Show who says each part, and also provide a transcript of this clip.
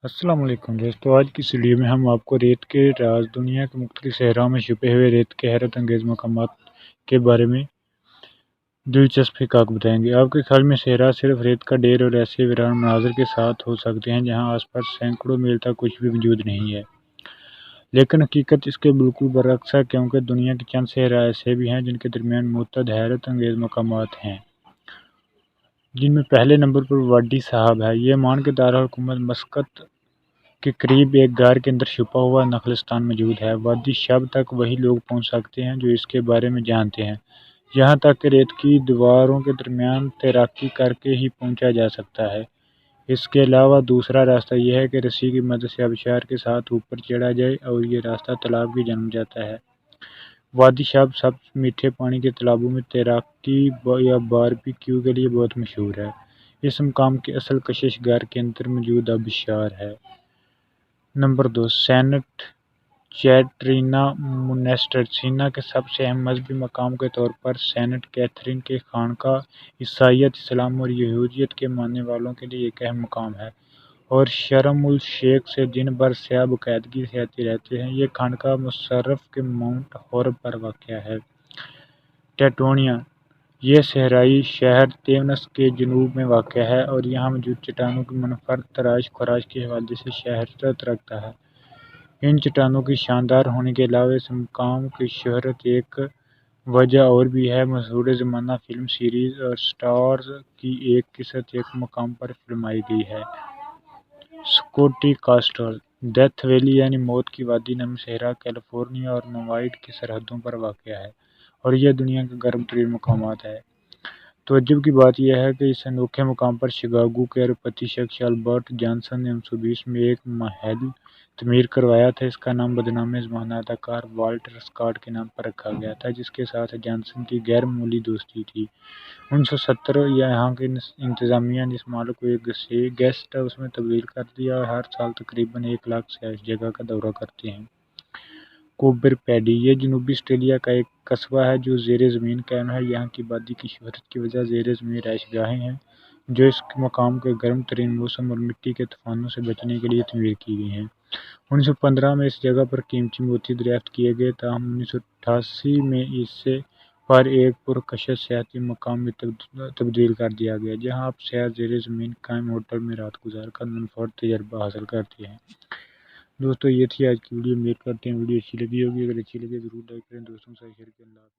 Speaker 1: السلام علیکم دوستو، آج کی اس ویڈیو میں ہم آپ کو ریت کے راز، دنیا کے مختلف صحراؤں میں چھپے ہوئے ریت کے حیرت انگیز مقامات کے بارے میں دلچسپ حقائق بتائیں گے۔ آپ کے خیال میں صحرا صرف ریت کا ڈھیر اور ایسے ویران مناظر کے ساتھ ہو سکتے ہیں جہاں آس پاس سینکڑوں میل تک کچھ بھی موجود نہیں ہے، لیکن حقیقت اس کے بالکل برعکس ہے، کیونکہ دنیا کے چند صحرا ایسے بھی ہیں جن کے درمیان متعدد حیرت انگیز مقامات ہیں، جن میں پہلے نمبر پر وادی صاحب ہے۔ یہ مان کے دارالحکومت مسقط کے قریب ایک غار کے اندر چھپا ہوا نخلستان موجود ہے۔ وادی شب تک وہی لوگ پہنچ سکتے ہیں جو اس کے بارے میں جانتے ہیں، یہاں تک کہ ریت کی دیواروں کے درمیان تیراکی کر کے ہی پہنچا جا سکتا ہے۔ اس کے علاوہ دوسرا راستہ یہ ہے کہ رسی کی مدد سے آبشار کے ساتھ اوپر چڑھا جائے، اور یہ راستہ تالاب کی جنم جاتا ہے۔ وادی شب سبز میٹھے پانی کے تالابوں میں تیراکی یا باربیکیو کے لیے بہت مشہور ہے۔ اس مقام کی اصل کشش غار کے اندر موجود آبشار ہے۔ Number 2، saint Katrina monastery. Sinai کے سب سے اہم مذہبی مقام کے طور پر سینٹ کیتھرین کی خانقاہ عیسائیت، اسلام اور یہودیت کے ماننے والوں کے لیے ایک اہم مقام ہے، اور شرم الشیخ سے دن بھر سیاح باقاعدگی سے آتے رہتے ہیں۔ یہ خانقاہ مصرف کے ماؤنٹ ہورب پر واقع ہے۔ ٹیٹونیا، یہ صحرائی شہر تیونس کے جنوب میں واقع ہے اور یہاں موجود چٹانوں کی منفرد تراش خراش کے حوالے سے شہرت رکھتا ہے۔ ان چٹانوں کی شاندار ہونے کے علاوہ اس مقام کی شہرت ایک وجہ اور بھی ہے۔ مشہور زمانہ فلم سیریز اسٹارز کی ایک قسط ایک مقام پر فلمائی گئی ہے۔ سکوٹی کاسٹل، ڈیتھ ویلی یعنی موت کی وادی نامی صحرا کیلیفورنیا اور نواڈا کی سرحدوں پر واقع ہے، اور یہ دنیا کے گرم ترین مقامات ہے۔ تعجب کی بات یہ ہے کہ اس انوکھے مقام پر شکاگو کے اربپتی شخص البرٹ جانسن نے 1920 میں ایک محل تعمیر کروایا تھا۔ اس کا نام بدنام زمانہ اداکار والٹر اسکاٹ کے نام پر رکھا گیا تھا، جس کے ساتھ جانسن کی غیر معمولی دوستی تھی۔ 1970 یہاں کی انتظامیہ نے اس محل کو ایک گیسٹ ہاؤس میں تبدیل کر دیا اور ہر سال تقریباً 1 لاکھ سیاح اس جگہ کا دورہ کرتے ہیں۔ کوبر پیڈی، یہ جنوبی آسٹریلیا کا ایک قصبہ ہے جو زیر زمین قائم ہے۔ یہاں کی آبادی کی شہرت کی وجہ زیر زمین رہائش گاہیں ہیں جو اس مقام کے گرم ترین موسم اور مٹی کے طوفانوں سے بچنے کے لیے تعمیر کی گئی ہیں۔ 1915 میں اس جگہ پر قیمتی موتی دریافت کیے گئے، تاہم 1988 میں اسے پر ایک پرکشش سیاحتی مقام میں تبدیل کر دیا گیا، جہاں اب سیاح زیر زمین قائم ہوٹل میں رات گزار کر منفرد تجربہ حاصل کرتے ہیں۔ دوستو، یہ تھی آج کی ویڈیو۔ امید کرتے ہیں ویڈیو اچھی لگی ہوگی۔ اگر اچھی لگے ضرور لائک کریں، دوستوں کے ساتھ شیئر کریں۔ اللہ حافظ۔